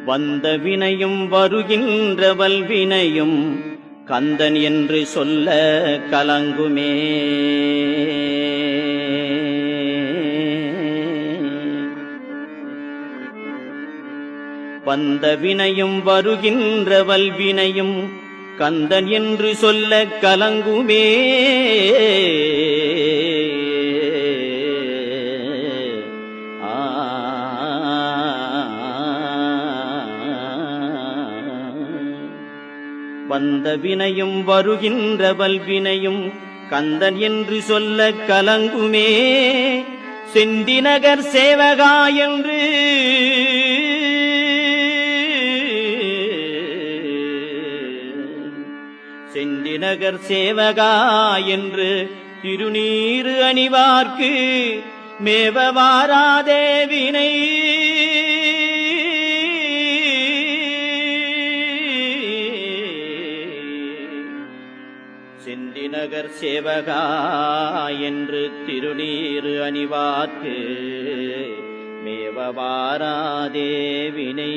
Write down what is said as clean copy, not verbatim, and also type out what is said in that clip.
வந்த வினையும் வருகின்ற வல்வினையும் கந்தன் என்று சொல்ல கலங்குமே. வந்த வினையும் வருகின்ற வல்வினையும் கந்தன் என்று சொல்ல கலங்குமே. வந்த வினையும் வருகின்ற வல்வினையும் கந்தன் என்று சொல்ல கலங்குமே. செந்திநகர் சேவகா என்று செந்திநகர் சேவகா என்று திருநீறு அணிவார்க்கு மேவவாராதே வினை. செந்திநகர் சேவகா என்று திருநீறு அணிவார்க்கு மேவவாராதே வினை.